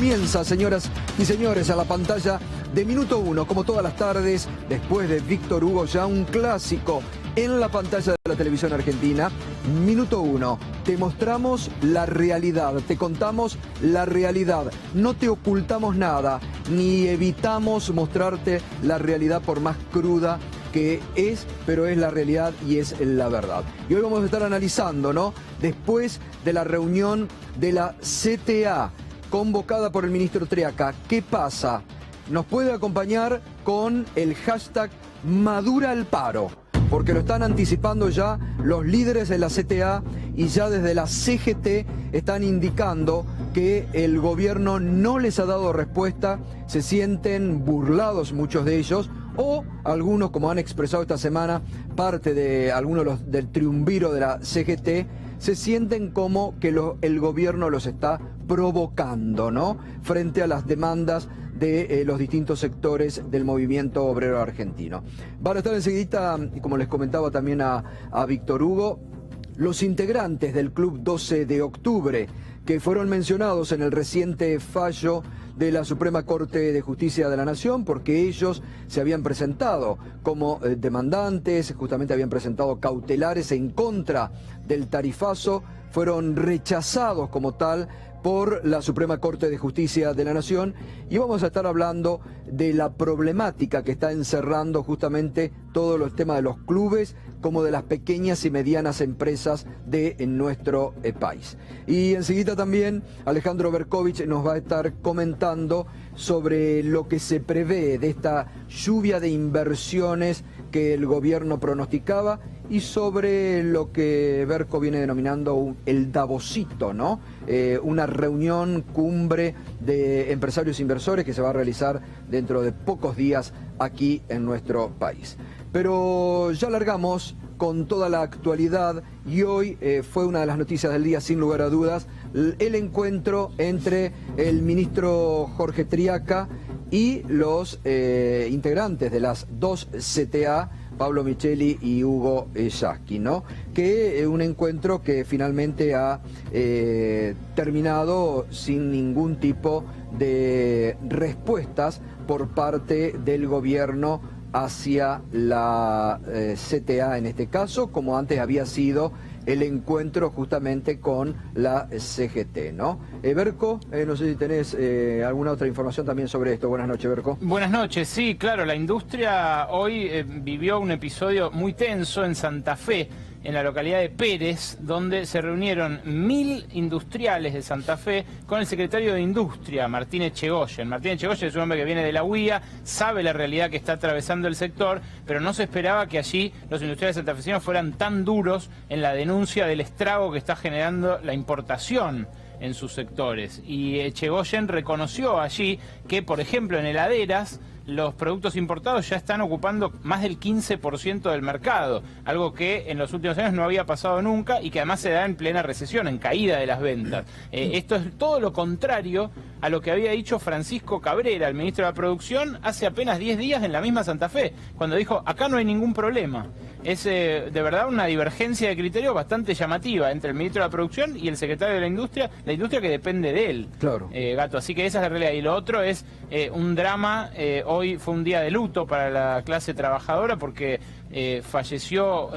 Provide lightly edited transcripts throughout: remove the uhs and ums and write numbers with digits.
comienza, señoras y señores, a la pantalla de Minuto Uno, como todas las tardes, después de Víctor Hugo, ya un clásico en la pantalla de la televisión argentina. Minuto Uno, te mostramos la realidad, te contamos la realidad, no te ocultamos nada, ni evitamos mostrarte la realidad por más cruda que es, pero es la realidad y es la verdad. Y hoy vamos a estar analizando, ¿no? Después de la reunión de la CTA, convocada por el ministro Triaca, ¿qué pasa? Nos puede acompañar con el hashtag Madura al Paro, porque lo están anticipando ya los líderes de la CTA y ya desde la CGT están indicando que el gobierno no les ha dado respuesta, se sienten burlados muchos de ellos, o algunos, como han expresado esta semana, parte de algunos del triunviro de la CGT, se sienten como que el gobierno los está provocando, ¿no? Frente a las demandas de los distintos sectores del movimiento obrero argentino. Van a estar enseguida, como les comentaba también a Víctor Hugo, los integrantes del Club 12 de Octubre, que fueron mencionados en el reciente fallo de la Suprema Corte de Justicia de la Nación, porque ellos se habían presentado como demandantes, justamente habían presentado cautelares en contra del tarifazo, fueron rechazados como tal por la Suprema Corte de Justicia de la Nación, y vamos a estar hablando de la problemática que está encerrando justamente todos los temas de los clubes como de las pequeñas y medianas empresas de nuestro país. Y enseguida también Alejandro Berkovich nos va a estar comentando sobre lo que se prevé de esta lluvia de inversiones que el gobierno pronosticaba y sobre lo que Berko viene denominando el Davosito, ¿no? Una reunión cumbre de empresarios inversores que se va a realizar dentro de pocos días aquí en nuestro país. Pero ya largamos con toda la actualidad y hoy fue una de las noticias del día, sin lugar a dudas, el encuentro entre el ministro Jorge Triaca y los integrantes de las dos CTA, Pablo Micheli y Hugo Yasky, ¿no? Que un encuentro que finalmente ha terminado sin ningún tipo de respuestas por parte del gobierno hacia la CTA en este caso, como antes había sido el encuentro justamente con la CGT, ¿no? Berko, no sé si tenés alguna otra información también sobre esto. Buenas noches, Berko. Buenas noches, sí, claro, la industria hoy vivió un episodio muy tenso en Santa Fe, en la localidad de Pérez, donde se reunieron 1000 industriales de Santa Fe con el secretario de Industria, Martín Echegoyen. Martín Echegoyen es un hombre que viene de la UIA, sabe la realidad que está atravesando el sector, pero no se esperaba que allí los industriales santafesinos fueran tan duros en la denuncia del estrago que está generando la importación en sus sectores. Y Echegoyen reconoció allí que, por ejemplo, en heladeras, los productos importados ya están ocupando más del 15% del mercado, algo que en los últimos años no había pasado nunca y que además se da en plena recesión, en caída de las ventas. Esto es todo lo contrario a lo que había dicho Francisco Cabrera, el ministro de la Producción, hace apenas 10 días en la misma Santa Fe, cuando dijo, acá no hay ningún problema. Es de verdad una divergencia de criterio bastante llamativa entre el ministro de la Producción y el secretario de la industria que depende de él, claro. Gato. Así que esa es la realidad. Y lo otro es un drama. Hoy fue un día de luto para la clase trabajadora porque falleció,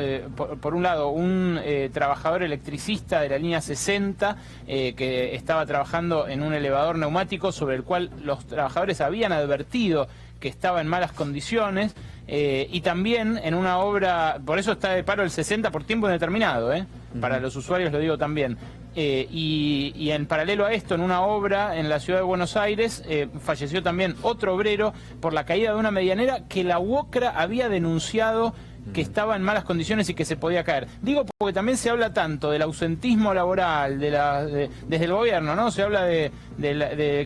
por un lado, un trabajador electricista de la línea 60 que estaba trabajando en un elevador neumático sobre el cual los trabajadores habían advertido que estaba en malas condiciones, y también en una obra, por eso está de paro el 60 por tiempo indeterminado, para los usuarios lo digo también. Y en paralelo a esto, en una obra en la ciudad de Buenos Aires, falleció también otro obrero por la caída de una medianera que la UOCRA había denunciado que estaba en malas condiciones y que se podía caer. Digo porque también se habla tanto del ausentismo laboral desde el gobierno, ¿no? Se habla de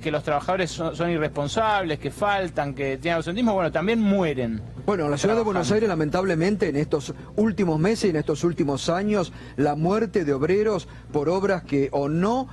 que los trabajadores son irresponsables, que faltan, que tienen ausentismo. Bueno, también mueren. Bueno, en la ciudad de Buenos Aires, lamentablemente, en estos últimos meses y en estos últimos años, la muerte de obreros por obras que o no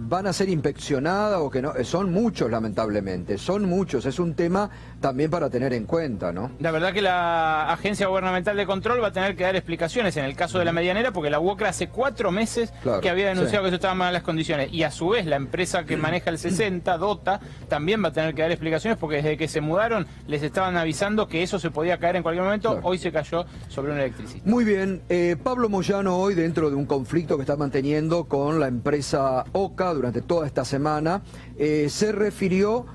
van a ser inspeccionadas o que no, son muchos, lamentablemente, son muchos. Es un tema también para tener en cuenta, ¿no? La verdad que la Agencia Gubernamental de Control va a tener que dar explicaciones en el caso de la medianera, porque la UOCRA hace 4 meses que había denunciado que eso estaba en malas condiciones, y a su vez la empresa empresa que maneja el 60, Dota, también va a tener que dar explicaciones porque desde que se mudaron les estaban avisando que eso se podía caer en cualquier momento. Claro. Hoy se cayó sobre un electricista. Muy bien, Pablo Moyano hoy, dentro de un conflicto que está manteniendo con la empresa OCA durante toda esta semana, se refirió.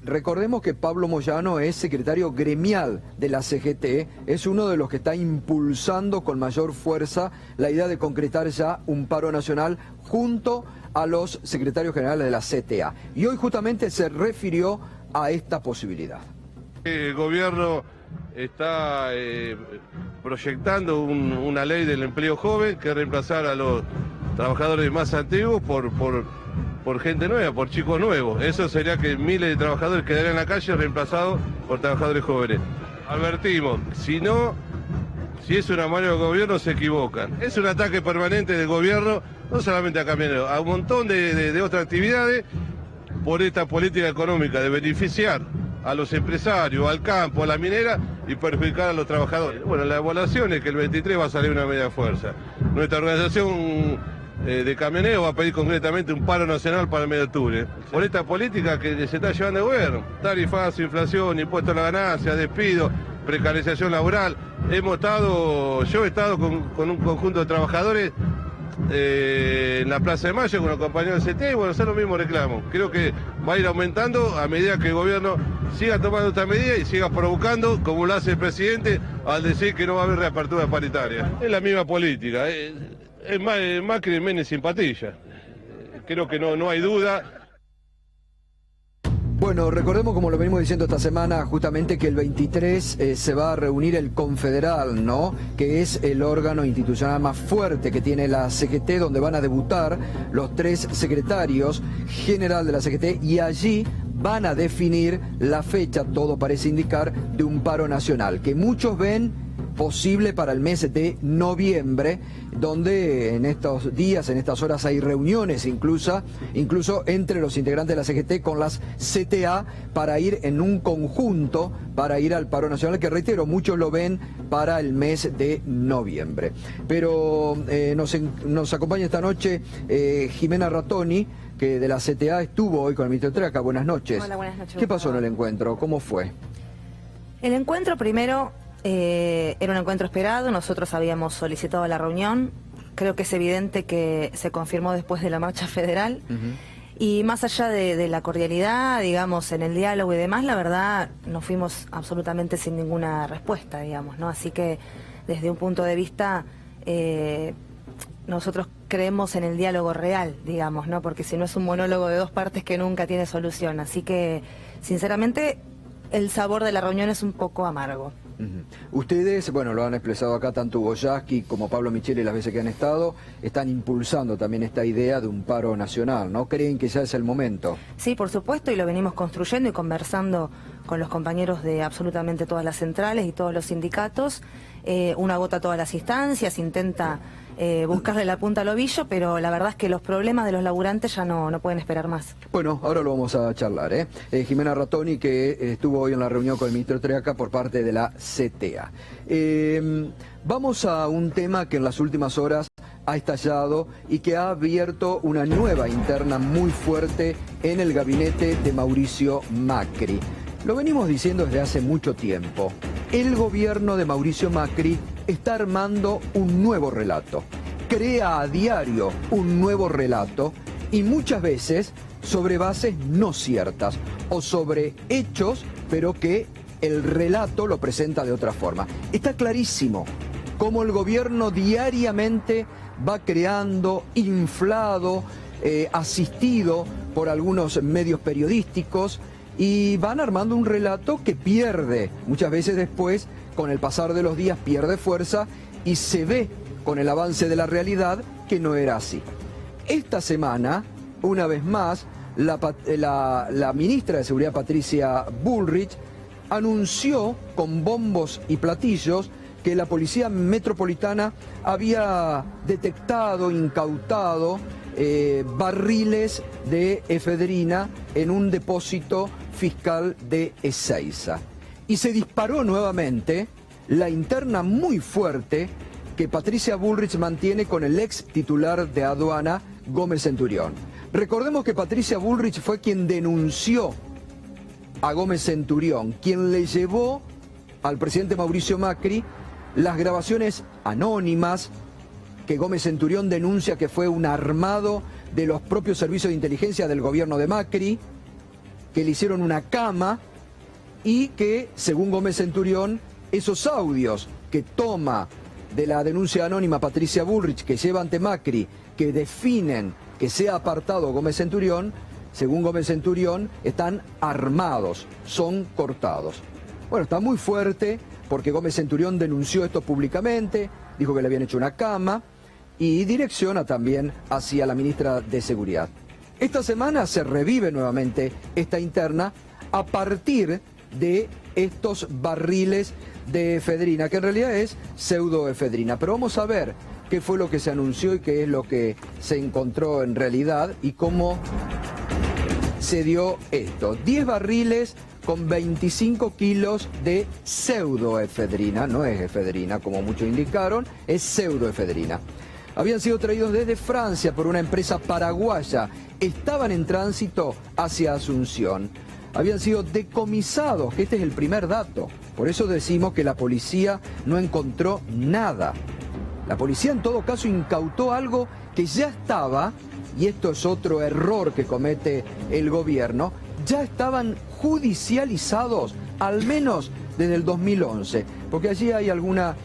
Recordemos que Pablo Moyano es secretario gremial de la CGT, es uno de los que está impulsando con mayor fuerza la idea de concretar ya un paro nacional junto a los secretarios generales de la CTA. Y hoy justamente se refirió a esta posibilidad. El gobierno está proyectando una ley del empleo joven que reemplazar a los trabajadores más antiguos por gente nueva, por chicos nuevos. Eso sería que miles de trabajadores quedarían en la calle reemplazados por trabajadores jóvenes. Advertimos, si es una mano del gobierno se equivocan. Es un ataque permanente del gobierno, no solamente a camioneros, a un montón de otras actividades por esta política económica de beneficiar a los empresarios, al campo, a la minera y perjudicar a los trabajadores. Bueno, la evaluación es que el 23 va a salir una media fuerza. Nuestra organización de camioneros va a pedir concretamente un paro nacional para el mes de octubre. Por esta política que se está llevando el gobierno. Tarifazo, inflación, impuesto a la ganancia, despido, precarización laboral. Yo he estado con un conjunto de trabajadores en la Plaza de Mayo con los compañeros del CT y bueno, son los mismos reclamos. Creo que va a ir aumentando a medida que el gobierno siga tomando esta medida y siga provocando, como lo hace el presidente, al decir que no va a haber reapertura paritaria. Es la misma política. Es Macri y Menem sin patilla. Creo que no hay duda. Bueno, recordemos, como lo venimos diciendo esta semana, justamente que el 23 se va a reunir el Confederal, ¿no? Que es el órgano institucional más fuerte que tiene la CGT, donde van a debutar los 3 secretarios general de la CGT y allí van a definir la fecha, todo parece indicar, de un paro nacional, que muchos ven posible para el mes de noviembre, donde en estos días, en estas horas hay reuniones incluso entre los integrantes de la CGT con las CTA para ir en un conjunto, para ir al paro nacional, que reitero, muchos lo ven para el mes de noviembre. Pero nos acompaña esta noche Jimena Rattoni, que de la CTA estuvo hoy con el ministro Treaca. Buenas noches. Hola, buenas noches. ¿Qué pasó en el encuentro? ¿Cómo fue? El encuentro primero era un encuentro esperado, nosotros habíamos solicitado la reunión, creo que es evidente que se confirmó después de la marcha federal, y más allá de la cordialidad, digamos, en el diálogo y demás, la verdad nos fuimos absolutamente sin ninguna respuesta, digamos, ¿no? Así que desde un punto de vista, nosotros creemos en el diálogo real, digamos, ¿no? Porque si no es un monólogo de 2 partes que nunca tiene solución, así que sinceramente el sabor de la reunión es un poco amargo. Ustedes, bueno, lo han expresado acá tanto Hugo Yasky como Pablo Micheli las veces que han estado, están impulsando también esta idea de un paro nacional, ¿no? ¿Creen que ya es el momento? Sí, por supuesto, y lo venimos construyendo y conversando con los compañeros de absolutamente todas las centrales y todos los sindicatos. Uno agota todas las instancias, intenta buscarle la punta al ovillo, pero la verdad es que los problemas de los laburantes ya no pueden esperar más. Bueno, ahora lo vamos a charlar, Jimena Rattoni, que estuvo hoy en la reunión con el ministro Treaca por parte de la CTA. Vamos a un tema que en las últimas horas ha estallado y que ha abierto una nueva interna muy fuerte en el gabinete de Mauricio Macri. Lo venimos diciendo desde hace mucho tiempo. El gobierno de Mauricio Macri está armando un nuevo relato. Crea a diario un nuevo relato y muchas veces sobre bases no ciertas o sobre hechos, pero que el relato lo presenta de otra forma. Está clarísimo cómo el gobierno diariamente va creando, inflado, asistido por algunos medios periodísticos, y van armando un relato que pierde, muchas veces después, con el pasar de los días, pierde fuerza y se ve con el avance de la realidad que no era así. Esta semana, una vez más, la ministra de Seguridad, Patricia Bullrich, anunció con bombos y platillos que la Policía Metropolitana había detectado, incautado barriles de efedrina en un depósito fiscal de Ezeiza. Y se disparó nuevamente la interna muy fuerte que Patricia Bullrich mantiene con el ex titular de aduana, Gómez Centurión. Recordemos que Patricia Bullrich fue quien denunció a Gómez Centurión, quien le llevó al presidente Mauricio Macri las grabaciones anónimas que Gómez Centurión denuncia que fue un armado de los propios servicios de inteligencia del gobierno de Macri, que le hicieron una cama y que, según Gómez Centurión, esos audios que toma de la denuncia anónima Patricia Bullrich, que lleva ante Macri, que definen que sea apartado Gómez Centurión, según Gómez Centurión, están armados, son cortados. Bueno, está muy fuerte porque Gómez Centurión denunció esto públicamente, dijo que le habían hecho una cama y direcciona también hacia la ministra de Seguridad. Esta semana se revive nuevamente esta interna a partir de estos barriles de efedrina, que en realidad es pseudoefedrina. Pero vamos a ver qué fue lo que se anunció y qué es lo que se encontró en realidad y cómo se dio esto. 10 barriles con 25 kilos de pseudoefedrina, no es efedrina como muchos indicaron, es pseudoefedrina. Habían sido traídos desde Francia por una empresa paraguaya, estaban en tránsito hacia Asunción. Habían sido decomisados, que este es el primer dato. Por eso decimos que la policía no encontró nada. La policía en todo caso incautó algo que ya estaba, y esto es otro error que comete el gobierno, ya estaban judicializados, al menos desde el 2011, porque allí hay alguna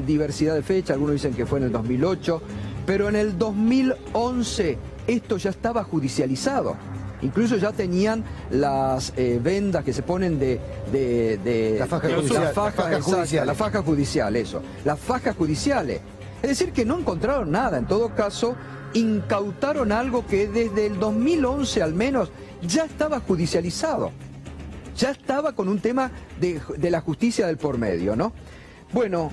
diversidad de fecha, algunos dicen que fue en el 2008, pero en el 2011 esto ya estaba judicializado. Incluso ya tenían las vendas que se ponen la faja judicial. La faja judicial, eso. Las fajas judiciales. Es decir, que no encontraron nada. En todo caso, incautaron algo que desde el 2011 al menos ya estaba judicializado. Ya estaba con un tema de la justicia del por medio, ¿no? Bueno,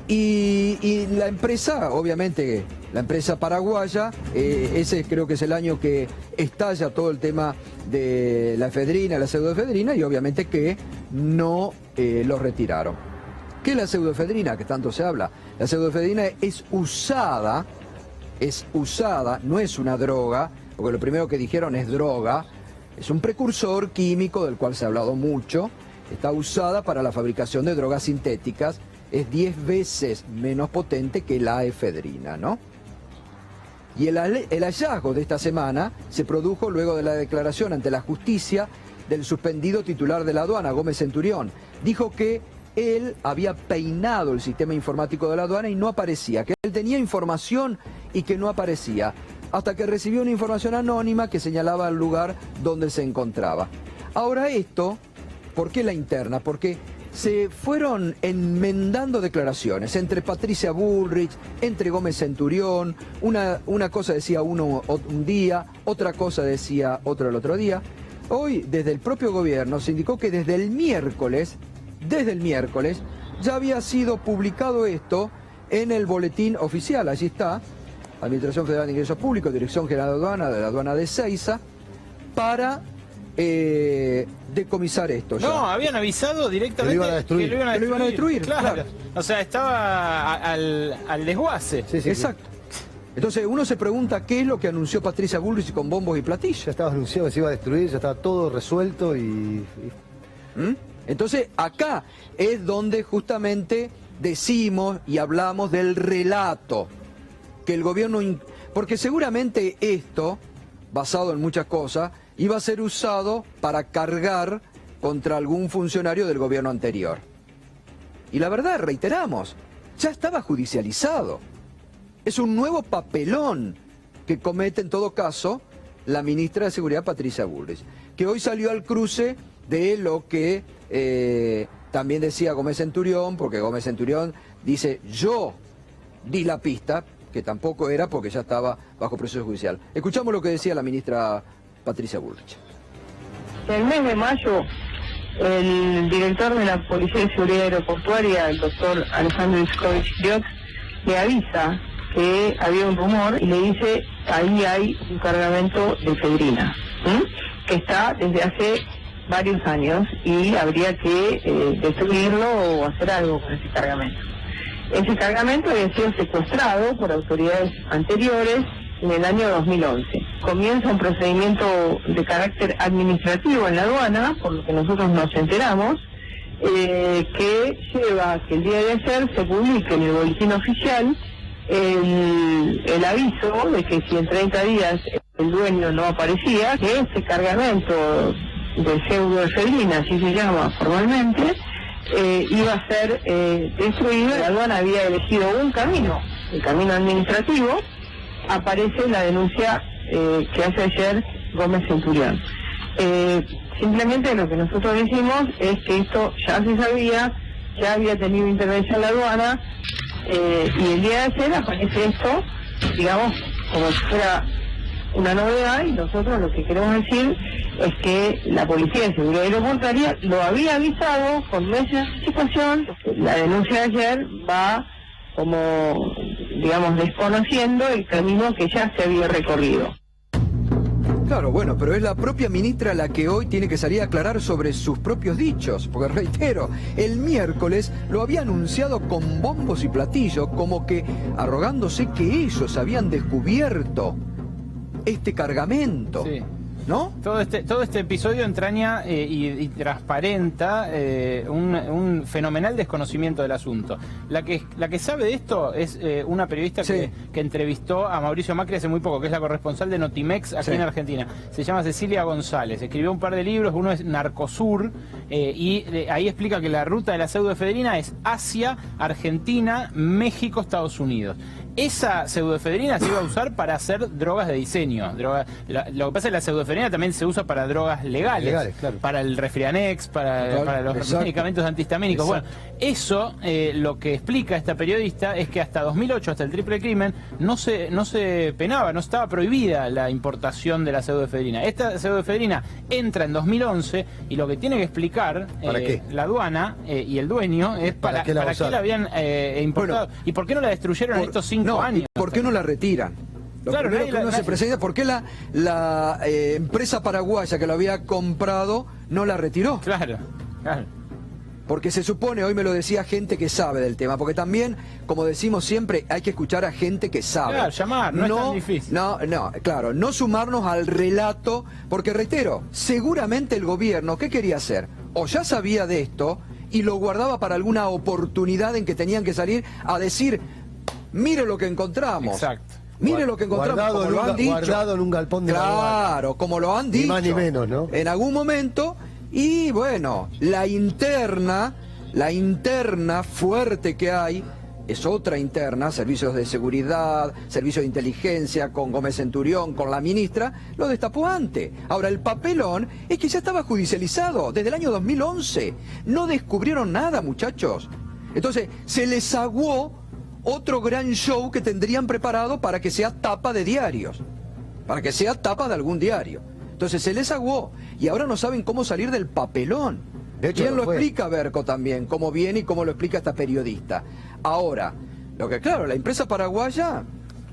y la empresa, obviamente, la empresa paraguaya, ese creo que es el año que estalla todo el tema de la efedrina, la pseudoefedrina, y obviamente que no lo retiraron. ¿Qué es la pseudoefedrina, que tanto se habla? La pseudoefedrina es usada, no es una droga, porque lo primero que dijeron es droga, es un precursor químico del cual se ha hablado mucho, está usada para la fabricación de drogas sintéticas, es 10 veces menos potente que la efedrina, ¿no? Y el hallazgo de esta semana se produjo luego de la declaración ante la justicia del suspendido titular de la aduana, Gómez Centurión. Dijo que él había peinado el sistema informático de la aduana y no aparecía, que él tenía información y que no aparecía, hasta que recibió una información anónima que señalaba el lugar donde se encontraba. Ahora esto, ¿por qué la interna? Porque se fueron enmendando declaraciones entre Patricia Bullrich, entre Gómez Centurión, una cosa decía uno un día, otra cosa decía otro el otro día. Hoy, desde el propio gobierno, se indicó que desde el miércoles, ya había sido publicado esto en el boletín oficial. Allí está, Administración Federal de Ingresos Públicos, Dirección General de la Aduana de Ezeiza, para decomisar esto. No, ya habían avisado directamente que lo iban a destruir. Claro. O sea, estaba al desguace. Sí, exacto. Entonces uno se pregunta qué es lo que anunció Patricia Bullrich con bombos y platillos. Ya estaba anunciado que se iba a destruir, ya estaba todo resuelto y... Entonces acá es donde justamente decimos y hablamos del relato que el gobierno... Porque seguramente esto, basado en muchas cosas, iba a ser usado para cargar contra algún funcionario del gobierno anterior. Y la verdad, reiteramos, ya estaba judicializado. Es un nuevo papelón que comete en todo caso la ministra de Seguridad Patricia Bullrich, que hoy salió al cruce de lo que también decía Gómez Centurión, porque Gómez Centurión dice, yo di la pista, que tampoco era porque ya estaba bajo proceso judicial. Escuchamos lo que decía la ministra Patricia Bullrich. En el mes de mayo, el director de la Policía de Seguridad Aeroportuaria, el doctor Alejandro Iskowicz, le avisa que había un rumor y le dice, ahí hay un cargamento de efedrina, que está desde hace varios años y habría que destruirlo o hacer algo con ese cargamento. Ese cargamento había sido secuestrado por autoridades anteriores en el año 2011. Comienza un procedimiento de carácter administrativo en la aduana, por lo que nosotros nos enteramos, que lleva a que el día de ayer se publique en el boletín oficial el aviso de que si en 30 días el dueño no aparecía, que ese cargamento de pseudoefedrina, así se llama formalmente, iba a ser destruido. La aduana había elegido un camino, el camino administrativo. Aparece la denuncia que hace ayer Gómez Centurión. Simplemente lo que nosotros decimos es que esto ya se sabía, ya había tenido intervención la aduana, y el día de ayer aparece esto, digamos, como si fuera una novedad, y nosotros lo que queremos decir es que la Policía de Seguridad Aeroportuaria lo había avisado con meses de anticipación. La denuncia de ayer va como, digamos, desconociendo el camino que ya se había recorrido. Claro, bueno, pero es la propia ministra la que hoy tiene que salir a aclarar sobre sus propios dichos, porque reitero, el miércoles lo había anunciado con bombos y platillos, como que arrogándose que ellos habían descubierto este cargamento. Sí. ¿No? Todo este episodio entraña y transparenta un fenomenal desconocimiento del asunto. La que sabe de esto es una periodista que entrevistó a Mauricio Macri hace muy poco, que es la corresponsal de Notimex aquí en Argentina. Se llama Cecilia González. Escribió un par de libros, uno es Narcosur, y ahí explica que la ruta de la pseudoefedrina es Asia, Argentina, México, Estados Unidos. Esa pseudoefedrina se iba a usar para hacer drogas de diseño. Lo que pasa es que la pseudoefedrina también se usa para drogas legales, claro. Para el Refrianex, para los medicamentos antihistamínicos. Exacto. Bueno, eso lo que explica esta periodista es que hasta 2008, hasta el triple crimen, no se penaba, no estaba prohibida la importación de la pseudoefedrina. Esta pseudoefedrina entra en 2011 y lo que tiene que explicar la aduana y el dueño es para qué la habían importado. Bueno, ¿y por qué no la destruyeron en estos 5 años? ¿Por qué no la retiran? Claro, primero que uno se presenta, ¿por qué la empresa paraguaya que lo había comprado no la retiró? Claro. Porque se supone, hoy me lo decía gente que sabe del tema, porque también, como decimos siempre, hay que escuchar a gente que sabe. Claro, llamar, no es tan difícil. Claro, no sumarnos al relato, porque reitero, seguramente el gobierno, ¿qué quería hacer? O ya sabía de esto y lo guardaba para alguna oportunidad en que tenían que salir a decir, mire lo que encontramos. Exacto. Mire lo que encontramos, guardado, como lo han dicho. Guardado en un galpón de la aduana. Claro, como lo han dicho. Ni más ni menos, ¿no? En algún momento, y bueno, la interna fuerte que hay, es otra interna, servicios de seguridad, servicios de inteligencia, con Gómez Centurión, con la ministra, lo destapó antes. Ahora, el papelón es que ya estaba judicializado desde el año 2011. No descubrieron nada, muchachos. Entonces, se les aguó otro gran show que tendrían preparado para que sea tapa de diarios, para que sea tapa de algún diario. Entonces se les aguó y ahora no saben cómo salir del papelón. De hecho, ¿quién lo explica? Berco también, cómo viene y cómo lo explica esta periodista. Ahora, lo que claro, la empresa paraguaya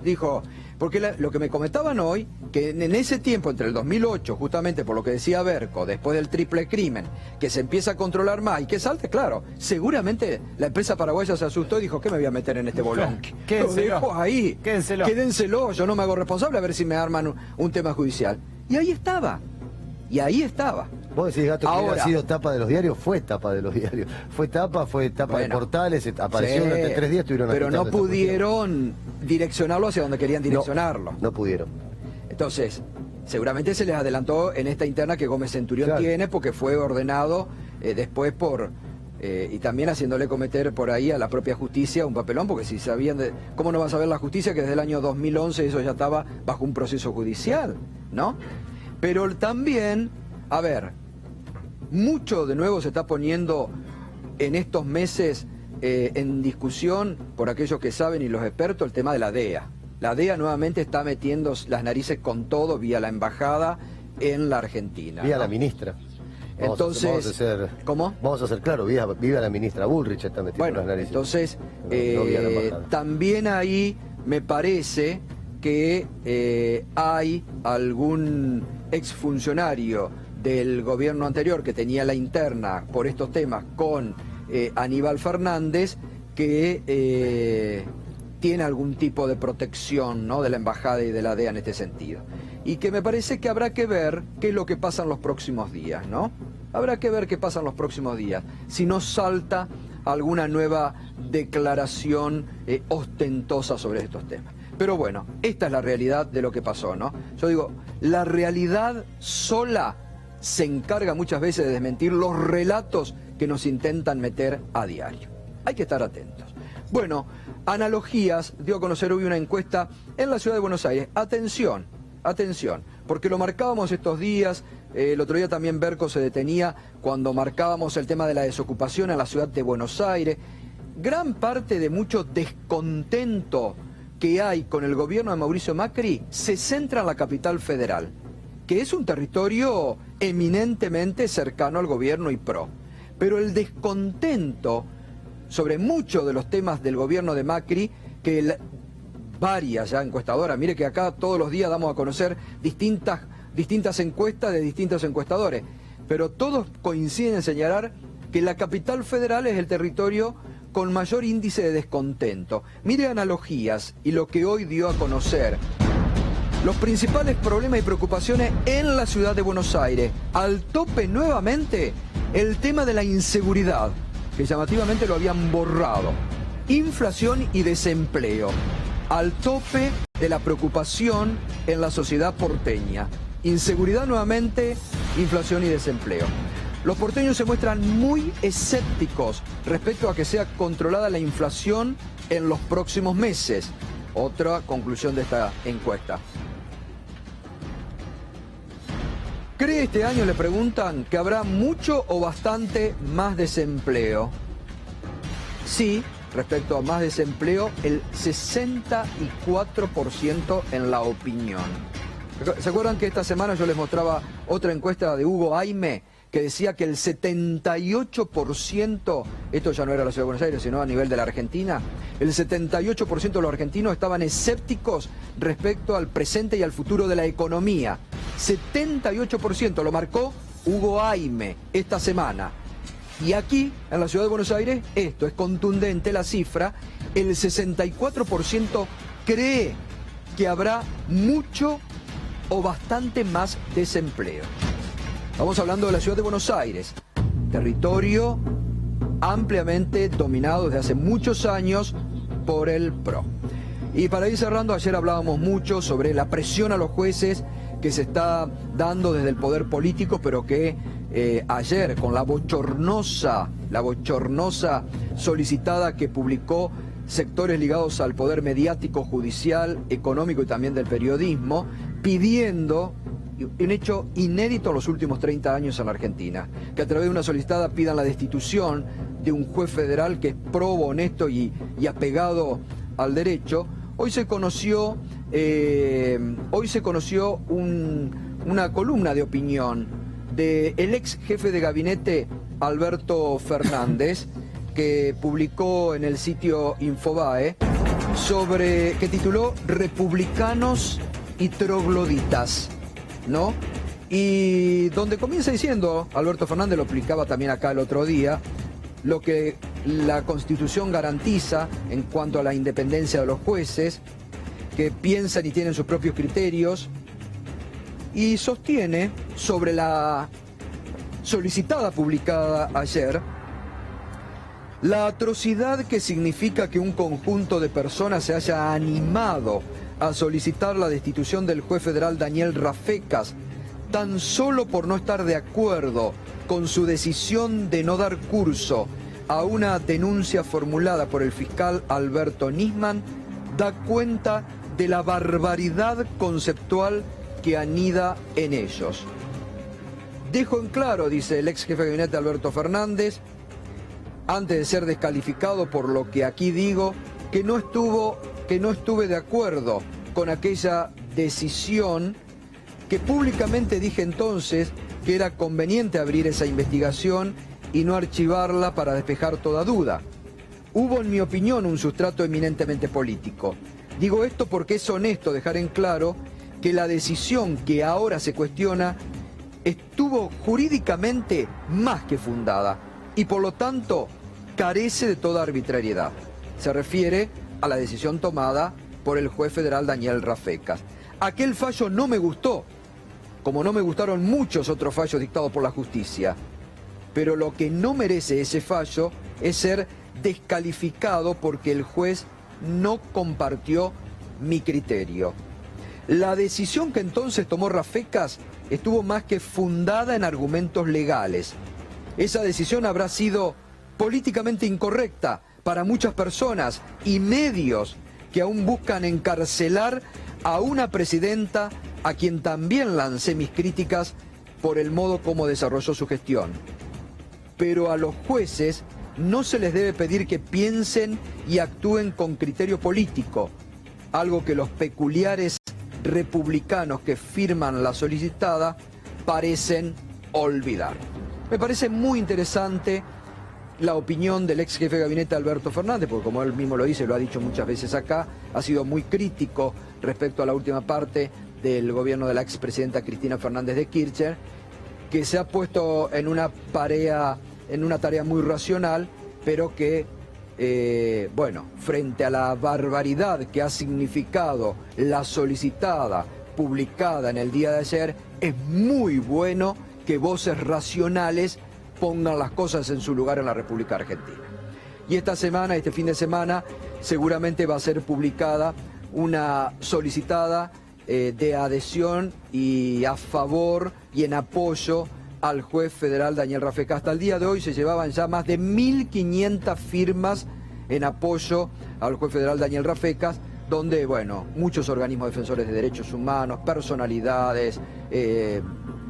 dijo, porque lo que me comentaban hoy, que en ese tiempo, entre el 2008, justamente por lo que decía Berco, después del triple crimen, que se empieza a controlar más y que salte, claro, seguramente la empresa paraguaya se asustó y dijo, ¿qué me voy a meter en este bolón? Lo dejo ahí, quédenselo, yo no me hago responsable a ver si me arman un tema judicial. Y ahí estaba, Vos decís, Gato, que ahora, ha sido tapa de los diarios, fue tapa de los diarios. Fue tapa de portales, apareció durante 3 días, estuvieron pero no pudieron direccionarlo hacia donde querían direccionarlo. No pudieron. Entonces, seguramente se les adelantó en esta interna que Gómez Centurión tiene, porque fue ordenado después por... y también haciéndole cometer por ahí a la propia justicia un papelón, porque si sabían ¿cómo no va a saber la justicia que desde el año 2011 eso ya estaba bajo un proceso judicial, ¿no? Pero también, a ver, mucho de nuevo se está poniendo en estos meses en discusión, por aquellos que saben y los expertos, el tema de la DEA. La DEA nuevamente está metiendo las narices con todo vía la embajada en la Argentina. Vía la ministra. Entonces, ¿cómo? Vamos a ser claros, viva la ministra Bullrich está metiendo las narices. Entonces, también ahí me parece que hay algún exfuncionario del gobierno anterior que tenía la interna por estos temas con Aníbal Fernández que tiene algún tipo de protección, ¿no?, de la embajada y de la DEA en este sentido. Y que me parece que habrá que ver qué es lo que pasa en los próximos días, ¿no? Habrá que ver qué pasa en los próximos días, si no salta alguna nueva declaración ostentosa sobre estos temas. Pero bueno, esta es la realidad de lo que pasó, ¿no? Yo digo, la realidad sola se encarga muchas veces de desmentir los relatos que nos intentan meter a diario. Hay que estar atentos. Bueno, analogías, dio a conocer hoy una encuesta en la ciudad de Buenos Aires. Atención, atención, porque lo marcábamos estos días, el otro día también Berco se detenía cuando marcábamos el tema de la desocupación en la ciudad de Buenos Aires. Gran parte de mucho descontento que hay con el gobierno de Mauricio Macri se centra en la capital federal, que es un territorio eminentemente cercano al gobierno y pro. Pero el descontento sobre muchos de los temas del gobierno de Macri, que varias ya encuestadoras, mire que acá todos los días damos a conocer distintas encuestas de distintos encuestadores, pero todos coinciden en señalar que la capital federal es el territorio con mayor índice de descontento. Mire analogías y lo que hoy dio a conocer. Los principales problemas y preocupaciones en la ciudad de Buenos Aires. Al tope nuevamente el tema de la inseguridad, que llamativamente lo habían borrado. Inflación y desempleo. Al tope de la preocupación en la sociedad porteña. Inseguridad nuevamente, inflación y desempleo. Los porteños se muestran muy escépticos respecto a que sea controlada la inflación en los próximos meses. Otra conclusión de esta encuesta. ¿Cree este año, le preguntan, que habrá mucho o bastante más desempleo? Sí, respecto a más desempleo, el 64% en la opinión. ¿Se acuerdan que esta semana yo les mostraba otra encuesta de Hugo Aime, que decía que el 78%, esto ya no era la ciudad de Buenos Aires, sino a nivel de la Argentina, el 78% de los argentinos estaban escépticos respecto al presente y al futuro de la economía? 78% lo marcó Hugo Aime esta semana. Y aquí, en la ciudad de Buenos Aires, esto es contundente la cifra, el 64% cree que habrá mucho o bastante más desempleo. Estamos hablando de la ciudad de Buenos Aires, territorio ampliamente dominado desde hace muchos años por el PRO. Y para ir cerrando, ayer hablábamos mucho sobre la presión a los jueces que se está dando desde el poder político, pero que ayer, con la bochornosa solicitada que publicó sectores ligados al poder mediático, judicial, económico y también del periodismo, pidiendo un hecho inédito en los últimos 30 años en la Argentina, que a través de una solicitada pidan la destitución de un juez federal que es probo, honesto y apegado al derecho. Hoy se conoció una columna de opinión del ex jefe de gabinete Alberto Fernández, que publicó en el sitio Infobae, que tituló Republicanos y trogloditas, ¿no? Y donde comienza diciendo, Alberto Fernández lo explicaba también acá el otro día, lo que la Constitución garantiza en cuanto a la independencia de los jueces, que piensan y tienen sus propios criterios, y sostiene sobre la solicitada publicada ayer, la atrocidad que significa que un conjunto de personas se haya animado a solicitar la destitución del juez federal Daniel Rafecas, tan solo por no estar de acuerdo con su decisión de no dar curso a una denuncia formulada por el fiscal Alberto Nisman, da cuenta de la barbaridad conceptual que anida en ellos. Dejo en claro, dice el ex jefe de gabinete Alberto Fernández, antes de ser descalificado por lo que aquí digo, que no estuve de acuerdo con aquella decisión, que públicamente dije entonces que era conveniente abrir esa investigación y no archivarla para despejar toda duda. Hubo, en mi opinión, un sustrato eminentemente político. Digo esto porque es honesto dejar en claro que la decisión que ahora se cuestiona estuvo jurídicamente más que fundada y por lo tanto carece de toda arbitrariedad. Se refiere a la decisión tomada por el juez federal Daniel Rafecas. Aquel fallo no me gustó, como no me gustaron muchos otros fallos dictados por la justicia. Pero lo que no merece ese fallo es ser descalificado porque el juez no compartió mi criterio. La decisión que entonces tomó Rafecas estuvo más que fundada en argumentos legales. Esa decisión habrá sido políticamente incorrecta para muchas personas y medios que aún buscan encarcelar a una presidenta a quien también lancé mis críticas por el modo como desarrolló su gestión. Pero a los jueces no se les debe pedir que piensen y actúen con criterio político, algo que los peculiares republicanos que firman la solicitada parecen olvidar. Me parece muy interesante la opinión del ex jefe de gabinete Alberto Fernández, porque como él mismo lo dice, lo ha dicho muchas veces acá, ha sido muy crítico respecto a la última parte del gobierno de la expresidenta Cristina Fernández de Kirchner, que se ha puesto en una tarea muy racional, pero que, bueno, frente a la barbaridad que ha significado la solicitada publicada en el día de ayer, es muy bueno que voces racionales pongan las cosas en su lugar en la República Argentina. Y esta semana, este fin de semana, seguramente va a ser publicada una solicitada de adhesión y a favor y en apoyo al juez federal Daniel Rafecas. Hasta el día de hoy se llevaban ya más de 1.500 firmas en apoyo al juez federal Daniel Rafecas, donde, bueno, muchos organismos defensores de derechos humanos, personalidades,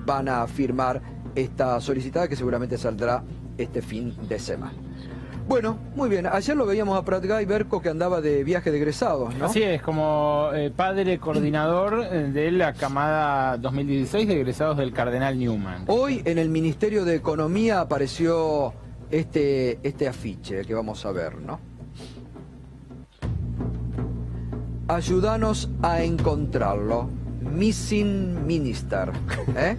van a firmar esta solicitada que seguramente saldrá este fin de semana. Bueno, muy bien. Ayer lo veíamos a Pratgay Berco, que andaba de viaje de egresados, ¿no? Así es, como padre coordinador de la camada 2016 de egresados del Cardenal Newman. Hoy en el Ministerio de Economía apareció este afiche que vamos a ver, ¿no? Ayúdanos a encontrarlo. Missing Minister, ¿eh?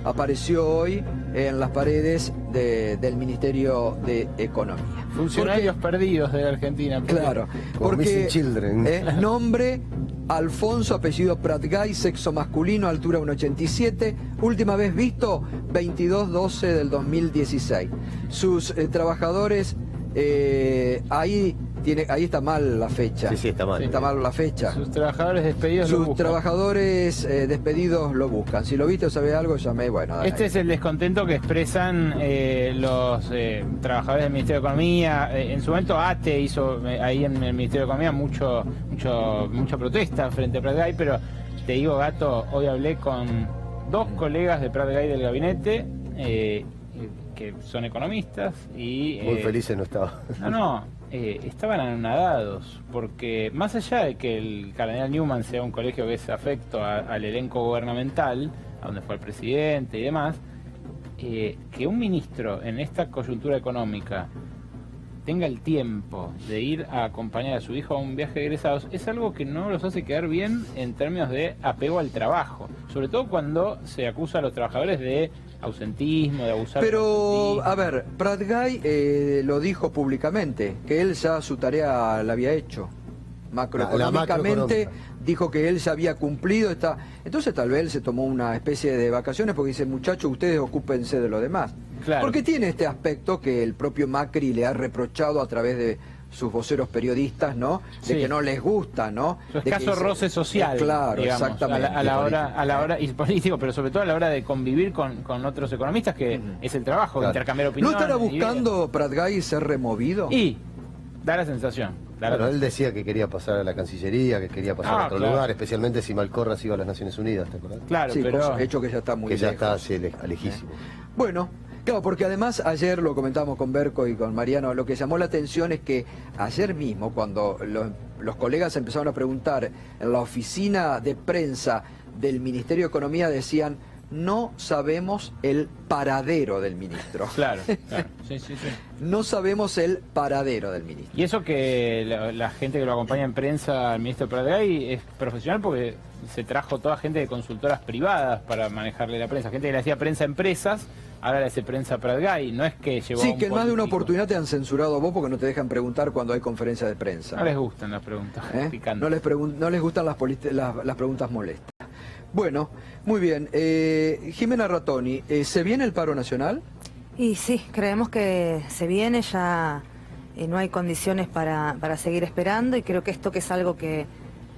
Apareció hoy en las paredes del Ministerio de Economía. Funcionarios perdidos de Argentina. Claro, porque nombre Alfonso, apellido Pratgay, sexo masculino, altura 1,87, última vez visto 22/12 del 2016. Sus trabajadores, ahí está mal la fecha. Sí, está mal. Está mal la fecha. Sus trabajadores despedidos lo buscan. Sus trabajadores despedidos lo buscan. Si lo viste o sabes algo, llamé. Bueno, dale. Este es el descontento que expresan los trabajadores del Ministerio de Economía. En su momento ATE hizo ahí en el Ministerio de Economía mucha protesta frente a Pratgay, pero te digo, Gato, hoy hablé con dos colegas de Pratgay del gabinete que son economistas y... Muy felices no estaba. Estaban anonadados, porque más allá de que el Cardenal Newman sea un colegio que es afecto al elenco gubernamental, a donde fue el presidente y demás, que un ministro en esta coyuntura económica tenga el tiempo de ir a acompañar a su hijo a un viaje de egresados es algo que no los hace quedar bien en términos de apego al trabajo, sobre todo cuando se acusa a los trabajadores de ausentismo, de abusar. Pero, a ver, Pratgay lo dijo públicamente, que él ya su tarea la había hecho. Macroeconómicamente dijo que él ya había cumplido esta... Entonces tal vez él se tomó una especie de vacaciones porque dice, muchachos, ustedes ocúpense de lo demás. Claro. Porque tiene este aspecto que el propio Macri le ha reprochado a través de sus voceros periodistas, ¿no? De que no les gusta, ¿no? Su escaso roce social, claro, digamos, exactamente. A la hora, y político, pero sobre todo a la hora de convivir con otros economistas, que es el trabajo, claro, intercambiar opiniones. ¿No estará buscando Pratgay ser removido? Y da la sensación. Bueno, él decía que quería pasar a la Cancillería, que quería pasar a otro lugar, especialmente si Malcorra iba a las Naciones Unidas, ¿te acordás? Claro, sí, pero hecho que ya está muy lejos. Que ya está lejísimo. Bueno, claro, porque además ayer lo comentamos con Berco y con Mariano, lo que llamó la atención es que ayer mismo, cuando los colegas empezaron a preguntar en la oficina de prensa del Ministerio de Economía, decían, no sabemos el paradero del ministro. Claro, claro. Sí, sí, sí. No sabemos el paradero del ministro. Y eso que la gente que lo acompaña en prensa al ministro Pratgay es profesional porque se trajo toda gente de consultoras privadas para manejarle la prensa. Gente que le hacía prensa a empresas, ahora le hace prensa a Pratgay. No es que llevó a Sí, un que en más de una político. oportunidad te han censurado a vos porque no te dejan preguntar cuando hay conferencia de prensa. No les gustan las preguntas picantes. No les gustan las preguntas molestas. Bueno, muy bien. Jimena Rattoni, ¿se viene el paro nacional? Y sí, creemos que se viene, ya no hay condiciones para seguir esperando, y creo que esto, que es algo que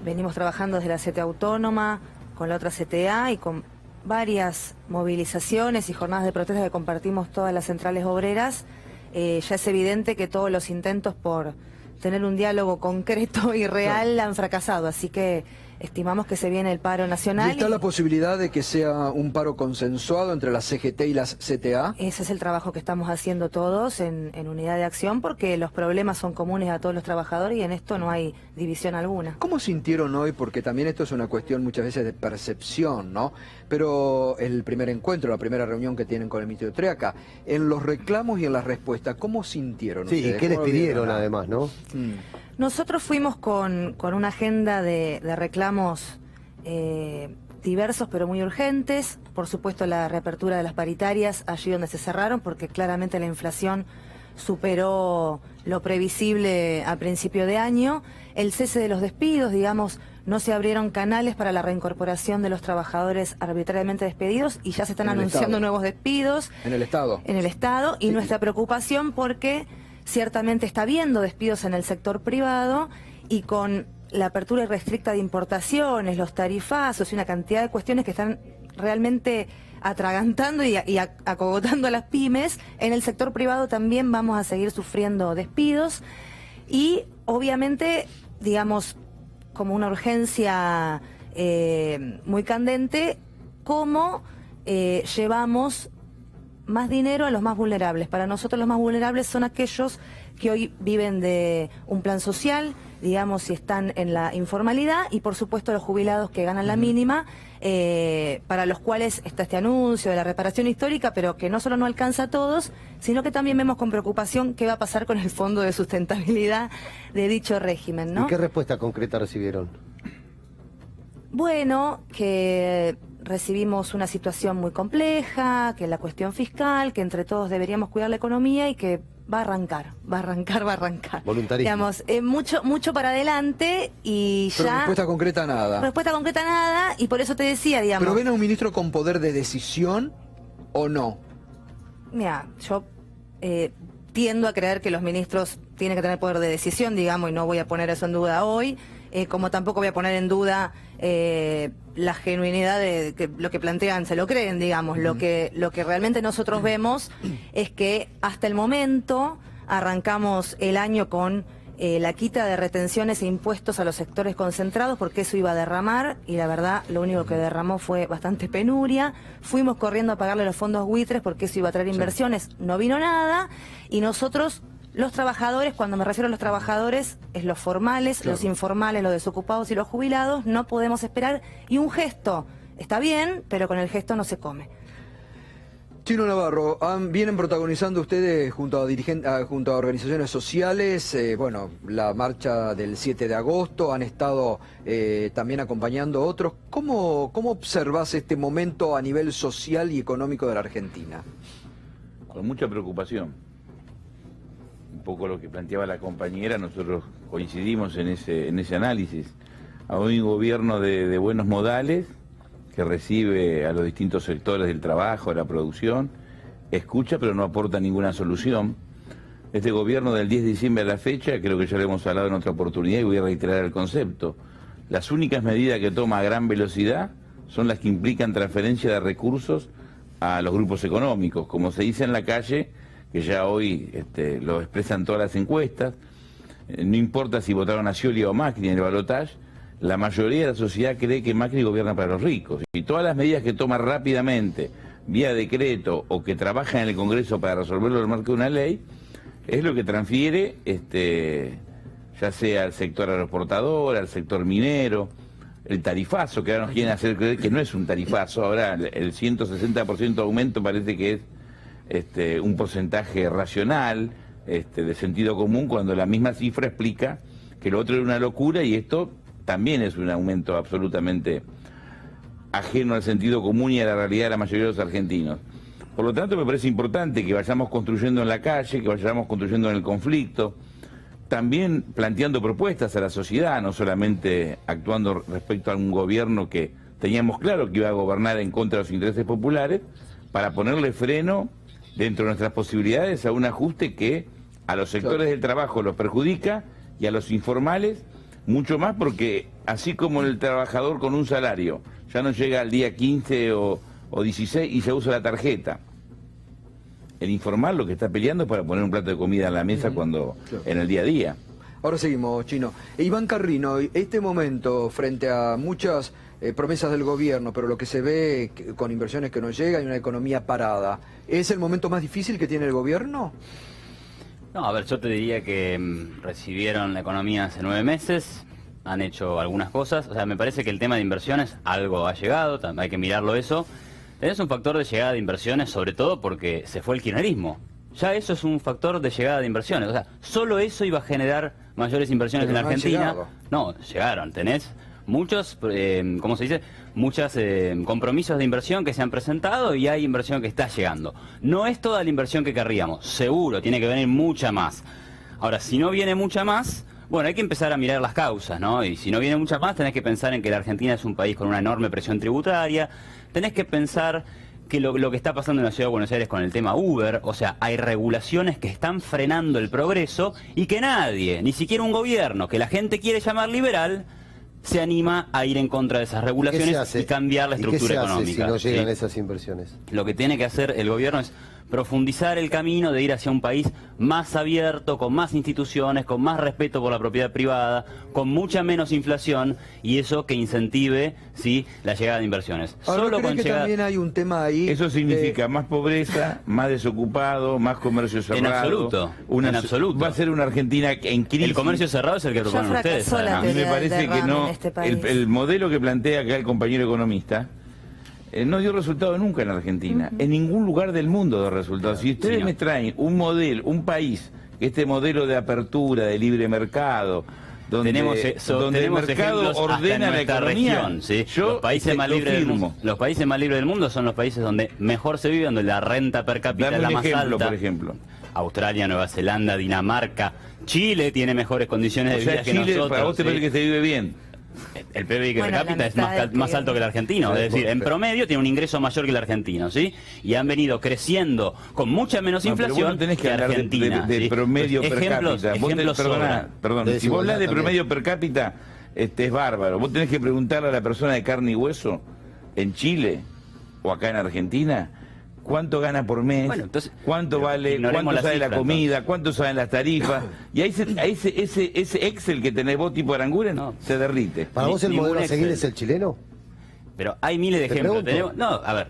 venimos trabajando desde la CTA Autónoma, con la otra CTA y con varias movilizaciones y jornadas de protesta que compartimos todas las centrales obreras, ya es evidente que todos los intentos por tener un diálogo concreto y real han fracasado, así que estimamos que se viene el paro nacional. ¿Y está la posibilidad de que sea un paro consensuado entre la CGT y las CTA? Ese es el trabajo que estamos haciendo todos en unidad de acción, porque los problemas son comunes a todos los trabajadores y en esto no hay división alguna. ¿Cómo sintieron hoy? Porque también esto es una cuestión muchas veces de percepción, ¿no? Pero el primer encuentro, la primera reunión que tienen con el ministro Tríaca, en los reclamos y en las respuestas, ¿cómo sintieron Sí, ustedes? ¿y qué les ¿Cómo pidieron vieron? además, no? Nosotros fuimos con una agenda de reclamos diversos pero muy urgentes. Por supuesto, la reapertura de las paritarias allí donde se cerraron, porque claramente la inflación superó lo previsible a principio de año. El cese de los despidos, digamos, no se abrieron canales para la reincorporación de los trabajadores arbitrariamente despedidos y ya se están En el anunciando Estado. nuevos despidos. En el Estado. En el Estado, y Sí. nuestra preocupación porque ciertamente está habiendo despidos en el sector privado, y con la apertura irrestricta de importaciones, los tarifazos y una cantidad de cuestiones que están realmente atragantando y acogotando a las pymes, en el sector privado también vamos a seguir sufriendo despidos, y obviamente, digamos, como una urgencia muy candente, cómo llevamos más dinero a los más vulnerables. Para nosotros los más vulnerables son aquellos que hoy viven de un plan social, digamos, y están en la informalidad, y por supuesto los jubilados que ganan la mínima, para los cuales está este anuncio de la reparación histórica, pero que no solo no alcanza a todos, sino que también vemos con preocupación qué va a pasar con el fondo de sustentabilidad de dicho régimen, ¿no? ¿Y qué respuesta concreta recibieron? Bueno, que recibimos una situación muy compleja, que la cuestión fiscal, que entre todos deberíamos cuidar la economía y que va a arrancar. Voluntarismo. Digamos, mucho para adelante y Pero ya... respuesta concreta nada. Respuesta concreta nada, y por eso te decía, digamos... ¿Pero ven a un ministro con poder de decisión o no? Mira, yo tiendo a creer que los ministros tienen que tener poder de decisión, digamos, y no voy a poner eso en duda hoy, como tampoco voy a poner en duda la genuinidad de que lo que plantean se lo creen, digamos. Lo que realmente nosotros vemos es que hasta el momento arrancamos el año con la quita de retenciones e impuestos a los sectores concentrados, porque eso iba a derramar, y la verdad lo único que derramó fue bastante penuria. Fuimos corriendo a pagarle los fondos buitres porque eso iba a traer inversiones, no vino nada, y nosotros, los trabajadores, cuando me refiero a los trabajadores, es los formales, Claro. los informales, los desocupados y los jubilados, no podemos esperar, y un gesto está bien, pero con el gesto no se come. Chino Navarro, vienen protagonizando ustedes junto a organizaciones sociales, bueno, la marcha del 7 de agosto, han estado también acompañando a otros. ¿Cómo observás este momento a nivel social y económico de la Argentina? Con mucha preocupación. Un poco lo que planteaba la compañera, nosotros coincidimos en ese análisis. Hay un gobierno de buenos modales, que recibe a los distintos sectores del trabajo, de la producción, escucha pero no aporta ninguna solución. Este gobierno del 10 de diciembre a la fecha, creo que ya lo hemos hablado en otra oportunidad y voy a reiterar el concepto, las únicas medidas que toma a gran velocidad son las que implican transferencia de recursos a los grupos económicos, como se dice en la calle, que ya hoy lo expresan todas las encuestas. No importa si votaron a Scioli o a Macri en el balotaje, la mayoría de la sociedad cree que Macri gobierna para los ricos. Y todas las medidas que toma rápidamente, vía decreto, o que trabaja en el Congreso para resolverlo en el marco de una ley, es lo que transfiere, ya sea al sector aeroportador, al sector minero, el tarifazo, que ahora nos quieren hacer creer que no es un tarifazo. Ahora el 160% de aumento parece que es un porcentaje racional, de sentido común, cuando la misma cifra explica que lo otro era una locura y esto también es un aumento absolutamente ajeno al sentido común y a la realidad de la mayoría de los argentinos. Por lo tanto, me parece importante que vayamos construyendo en la calle, que vayamos construyendo en el conflicto, también planteando propuestas a la sociedad, no solamente actuando respecto a un gobierno que teníamos claro que iba a gobernar en contra de los intereses populares, para ponerle freno dentro de nuestras posibilidades a un ajuste que a los sectores del trabajo los perjudica y a los informales mucho más, porque así como el trabajador con un salario ya no llega al día 15 o 16 y se usa la tarjeta, el informal lo que está peleando es para poner un plato de comida en la mesa cuando en el día a día. Ahora seguimos, Chino. Iván Carrino, este momento frente a muchas promesas del gobierno, pero lo que se ve con inversiones que no llegan y una economía parada, ¿es el momento más difícil que tiene el gobierno? No, a ver, yo te diría que recibieron la economía hace 9 meses, han hecho algunas cosas, o sea, me parece que el tema de inversiones, algo ha llegado, hay que mirarlo eso. Tenés un factor de llegada de inversiones, sobre todo porque se fue el kirchnerismo. Ya eso es un factor de llegada de inversiones. O sea, solo eso iba a generar mayores inversiones en la Argentina. No, llegaron. Tenés muchos, ¿cómo se dice? Muchos compromisos de inversión que se han presentado y hay inversión que está llegando. No es toda la inversión que querríamos, seguro, tiene que venir mucha más. Ahora, si no viene mucha más, bueno, hay que empezar a mirar las causas, ¿no? Y si no viene mucha más, tenés que pensar en que la Argentina es un país con una enorme presión tributaria. Tenés que pensar que lo que está pasando en la Ciudad de Buenos Aires con el tema Uber, o sea, hay regulaciones que están frenando el progreso y que nadie, ni siquiera un gobierno que la gente quiere llamar liberal, se anima a ir en contra de esas regulaciones y cambiar la estructura económica. ¿Qué se hace si no llegan esas inversiones? Lo que tiene que hacer el gobierno es profundizar el camino de ir hacia un país más abierto, con más instituciones, con más respeto por la propiedad privada, con mucha menos inflación, y eso que incentive, ¿sí?, la llegada de inversiones. Ahora, solo con que también hay un tema ahí. Eso significa más pobreza, más desocupado, más comercio cerrado. En absoluto, en absoluto. Va a ser una Argentina en crisis. El comercio cerrado es el que proponen ustedes. A mí me parece que no. El modelo que plantea acá el compañero economista no dio resultado nunca en la Argentina. En ningún lugar del mundo dio resultado. Si ustedes me traen un modelo, un país, este modelo de apertura, de libre mercado, donde el mercado ordena la economía, región, ¿sí? Los países más libres del mundo. Los países más libres del mundo son los países donde mejor se vive, donde la renta per cápita es la más alta. Por ejemplo. Australia, Nueva Zelanda, Dinamarca, Chile tiene mejores condiciones de vida que nosotros. Para vos te parece que se vive bien. El PBI per cápita es más alto que el argentino, es decir, en promedio tiene un ingreso mayor que el argentino, ¿sí? Y han venido creciendo con mucha menos inflación que Argentina. De promedio per cápita. Perdón, si vos hablas de promedio per cápita, es bárbaro. Vos tenés que preguntarle a la persona de carne y hueso en Chile o acá en Argentina cuánto gana por mes, bueno, entonces, cuánto vale, cuánto sale la comida, cuánto salen las tarifas, y ahí ese Excel que tenés vos tipo Aranguren se derrite. ¿Para vos el modelo a seguir es el chileno? Pero hay miles de ejemplos. No, a ver,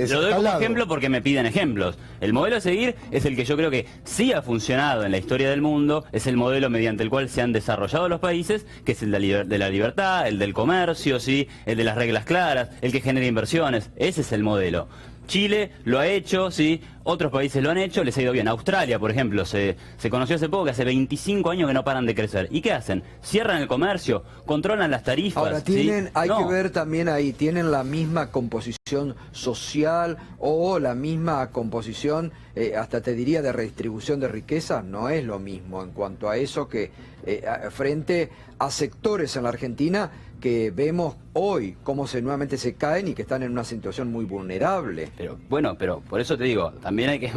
lo doy como ejemplo porque me piden ejemplos. El modelo a seguir es el que yo creo que sí ha funcionado en la historia del mundo, es el modelo mediante el cual se han desarrollado los países, que es el de la libertad, el del comercio, ¿sí?, el de las reglas claras, el que genera inversiones. Ese es el modelo. Chile lo ha hecho, sí, otros países lo han hecho, les ha ido bien. Australia, por ejemplo, se conoció hace poco que hace 25 años que no paran de crecer. ¿Y qué hacen? Cierran el comercio, controlan las tarifas. Ahora, hay que ver también ahí, ¿tienen la misma composición social o la misma composición, hasta te diría, de redistribución de riqueza? No es lo mismo en cuanto a eso que frente a sectores en la Argentina que vemos hoy cómo nuevamente se caen y que están en una situación muy vulnerable. Pero bueno, pero por eso te digo, también hay que,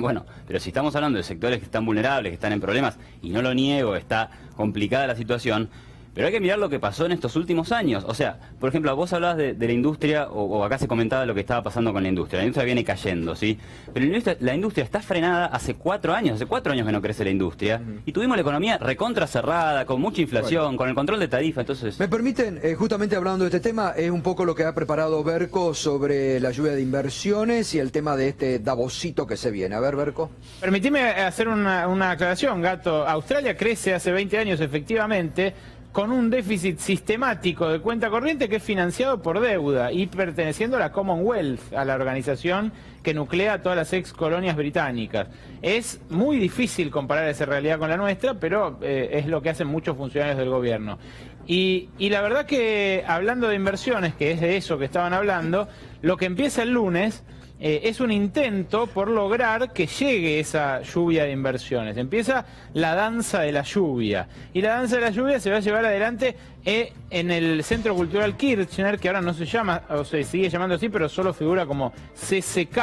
pero si estamos hablando de sectores que están vulnerables, que están en problemas, y no lo niego, está complicada la situación, pero hay que mirar lo que pasó en estos últimos años. O sea, por ejemplo, vos hablabas de la industria, o acá se comentaba lo que estaba pasando con la industria. La industria viene cayendo, ¿sí? Pero la industria está frenada hace 4 años. Hace 4 años que no crece la industria. Y tuvimos la economía recontra cerrada, con mucha inflación, con el control de tarifa. Entonces, ¿me permiten, justamente hablando de este tema, es un poco lo que ha preparado Berco sobre la lluvia de inversiones y el tema de este Davosito que se viene? A ver, Berco. Permitime hacer una aclaración, Gato. Australia crece hace 20 años, efectivamente, con un déficit sistemático de cuenta corriente que es financiado por deuda y perteneciendo a la Commonwealth, a la organización que nuclea a todas las ex colonias británicas. Es muy difícil comparar esa realidad con la nuestra, pero es lo que hacen muchos funcionarios del gobierno. Y la verdad que, hablando de inversiones, que es de eso que estaban hablando, lo que empieza el lunes es un intento por lograr que llegue esa lluvia de inversiones. Empieza la danza de la lluvia. Y la danza de la lluvia se va a llevar adelante en el Centro Cultural Kirchner, que ahora no se llama, o se sigue llamando así, pero solo figura como CCK.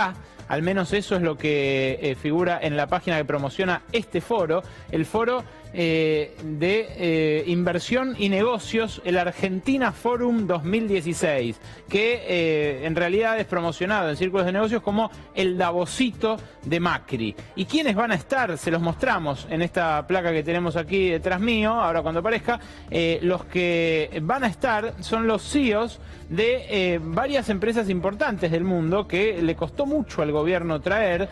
Al menos eso es lo que figura en la página que promociona este foro, el foro de inversión y negocios, el Argentina Forum 2016, que en realidad es promocionado en círculos de negocios como el Davosito de Macri. ¿Y quiénes van a estar? Se los mostramos en esta placa que tenemos aquí detrás mío, ahora cuando aparezca. Los que van a estar son los CEOs de varias empresas importantes del mundo que le costó mucho al gobierno traer,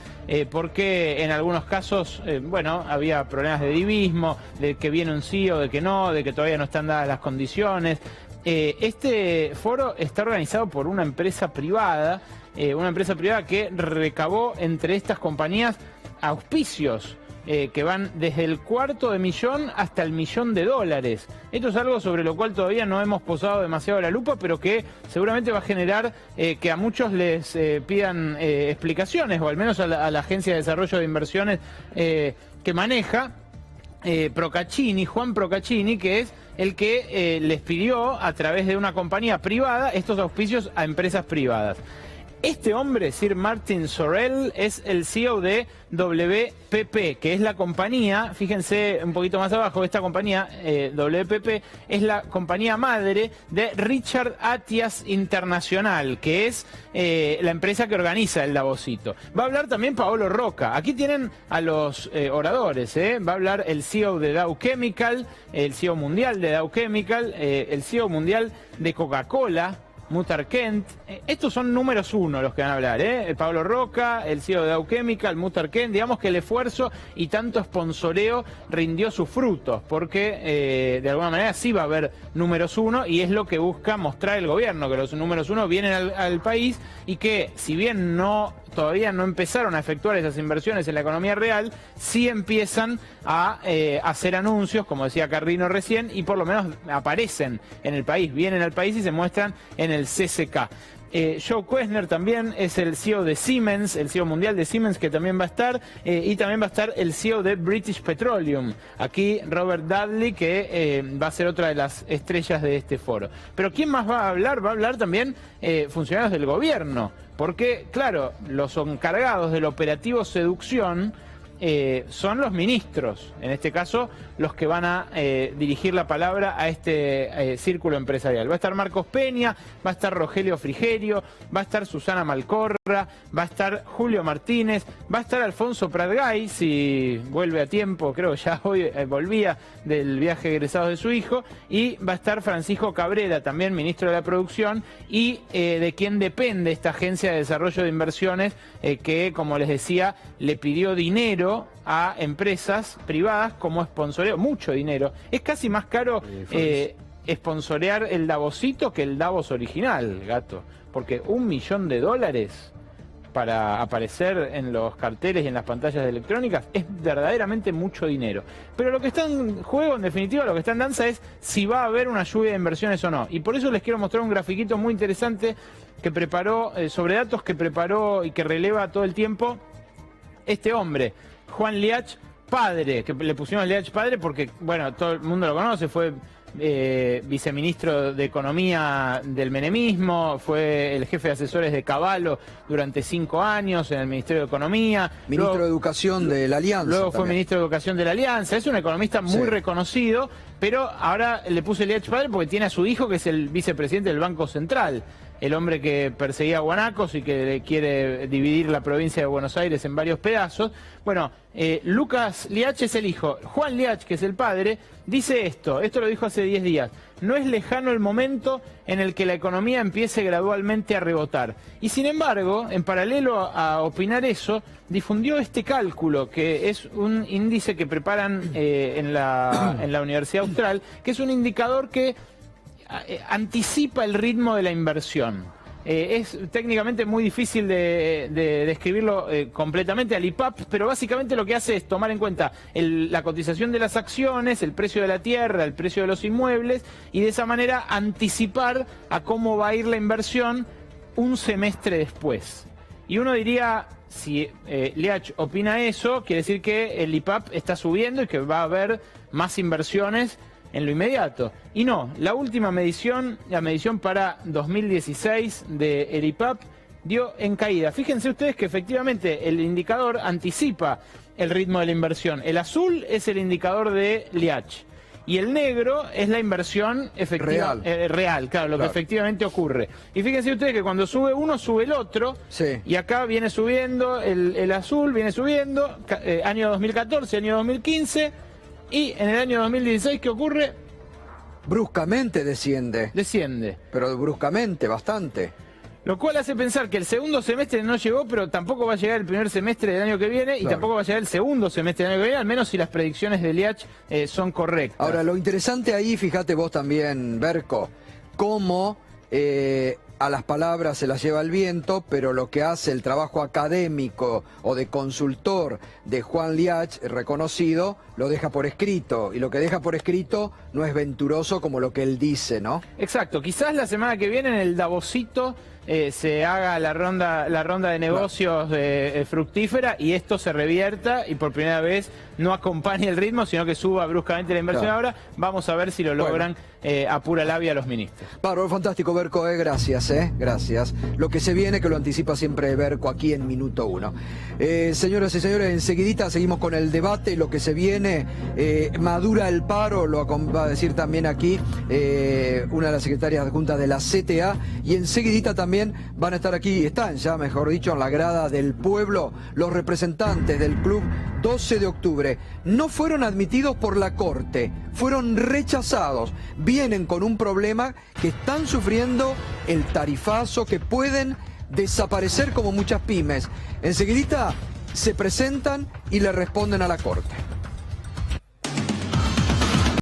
porque en algunos casos, bueno, había problemas de divismo, de que viene un CEO, de que no, de que todavía no están dadas las condiciones. Este foro está organizado por una empresa privada que recabó entre estas compañías auspicios que van desde el $250,000 hasta el $1.000.000. Esto es algo sobre lo cual todavía no hemos posado demasiado la lupa, pero que seguramente va a generar que a muchos les pidan explicaciones, o al menos a la Agencia de Desarrollo de Inversiones que maneja Juan Procaccini, que es el que les pidió a través de una compañía privada estos auspicios a empresas privadas. Este hombre, Sir Martin Sorrell, es el CEO de WPP, que es la compañía, fíjense un poquito más abajo, esta compañía, WPP, es la compañía madre de Richard Atias Internacional, que es la empresa que organiza el Davosito. Va a hablar también Paolo Rocca. Aquí tienen a los oradores, va a hablar el CEO de Dow Chemical, el CEO mundial de Dow Chemical, el CEO mundial de Coca-Cola, Muhtar Kent. Estos son números uno los que van a hablar, Pablo Rocca, el CEO de Dow Chemical, Muhtar Kent. Digamos que el esfuerzo y tanto sponsoreo rindió sus frutos, porque de alguna manera sí va a haber números uno, y es lo que busca mostrar el gobierno, que los números uno vienen al país, y que si bien todavía no empezaron a efectuar esas inversiones en la economía real, sí empiezan a hacer anuncios, como decía Carrino recién, y por lo menos aparecen en el país, vienen al país y se muestran en el CCK. Joe Kueshner también es el CEO de Siemens, el CEO mundial de Siemens, que también va a estar, y también va a estar el CEO de British Petroleum. Aquí Robert Dudley, que va a ser otra de las estrellas de este foro. Pero ¿quién más va a hablar? Va a hablar también funcionarios del gobierno, porque, claro, los encargados del operativo Seducción son los ministros, en este caso los que van a dirigir la palabra a este círculo empresarial. Va a estar Marcos Peña, va a estar Rogelio Frigerio, va a estar Susana Malcorra, va a estar Julio Martínez, va a estar Alfonso Pratgay, si vuelve a tiempo, creo que ya hoy volvía del viaje egresado de su hijo, y va a estar Francisco Cabrera, también ministro de la Producción, y de quien depende esta Agencia de Desarrollo de Inversiones, que, como les decía, le pidió dinero a empresas privadas como sponsoreo, mucho dinero. Es casi más caro sponsorear el Davosito que el Davos original, gato, porque $1 millón para aparecer en los carteles y en las pantallas electrónicas es verdaderamente mucho dinero. Pero lo que está en juego, en definitiva, lo que está en danza es si va a haber una lluvia de inversiones o no. Y por eso les quiero mostrar un grafiquito muy interesante que preparó, sobre datos que preparó y que releva todo el tiempo este hombre, Juan Liach padre, que le pusimos Liach padre porque, bueno, todo el mundo lo conoce, fue viceministro de Economía del menemismo, fue el jefe de asesores de Cavallo durante 5 años en el Ministerio de Economía. Ministro de Educación de la Alianza. Luego fue ministro de Educación de la Alianza. Es un economista muy reconocido, pero ahora le puse Liach padre porque tiene a su hijo, que es el vicepresidente del Banco Central. el hombre que perseguía a guanacos y que quiere dividir la provincia de Buenos Aires en varios pedazos. Bueno, Lucas Liach es el hijo. Juan Liach, que es el padre, dice esto lo dijo hace 10 días. No es lejano el momento en el que la economía empiece gradualmente a rebotar. Y sin embargo, en paralelo a opinar eso, difundió este cálculo, que es un índice que preparan en la Universidad Austral, que es un indicador que anticipa el ritmo de la inversión. Es técnicamente muy difícil de describirlo completamente al IPAP, pero básicamente lo que hace es tomar en cuenta la cotización de las acciones, el precio de la tierra, el precio de los inmuebles, y de esa manera anticipar a cómo va a ir la inversión un semestre después. Y uno diría, si Liach opina eso, quiere decir que el IPAP está subiendo y que va a haber más inversiones en lo inmediato. Y no, la última medición, la medición para 2016 del IPAP, dio en caída. Fíjense ustedes que efectivamente el indicador anticipa el ritmo de la inversión. El azul es el indicador de Liach y el negro es la inversión efectiva, real, claro, lo que efectivamente ocurre. Y fíjense ustedes que cuando sube uno, sube el otro, y acá viene subiendo, el azul viene subiendo, año 2014, año 2015, y en el año 2016, ¿qué ocurre? Bruscamente desciende. Desciende. Pero bruscamente, bastante. Lo cual hace pensar que el segundo semestre no llegó, pero tampoco va a llegar el primer semestre del año que viene, y tampoco va a llegar el segundo semestre del año que viene, al menos si las predicciones de Liach son correctas. Ahora, lo interesante ahí, fíjate vos también, Berco, cómo a las palabras se las lleva el viento, pero lo que hace el trabajo académico o de consultor de Juan Liach, reconocido, lo deja por escrito, y lo que deja por escrito no es venturoso como lo que él dice, ¿no? Exacto, quizás la semana que viene en el Davosito se haga la ronda de negocios fructífera y esto se revierta y por primera vez no acompañe el ritmo, sino que suba bruscamente la inversión. Ahora vamos a ver si lo logran a pura labia los ministros. Bárbaro, fantástico, Berco, gracias, gracias. Lo que se viene, que lo anticipa siempre Berco aquí en Minuto 1. Señoras y señores, enseguidita seguimos con el debate, lo que se viene, madura el paro, lo va a decir también aquí una de las secretarias adjuntas de la CTA, y enseguidita también van a estar aquí, están ya, mejor dicho, en la grada del pueblo, los representantes del Club 12 de Octubre. No fueron admitidos por la Corte, fueron rechazados. Vienen con un problema que están sufriendo el tarifazo, que pueden desaparecer como muchas pymes. Enseguidita se presentan y le responden a la Corte.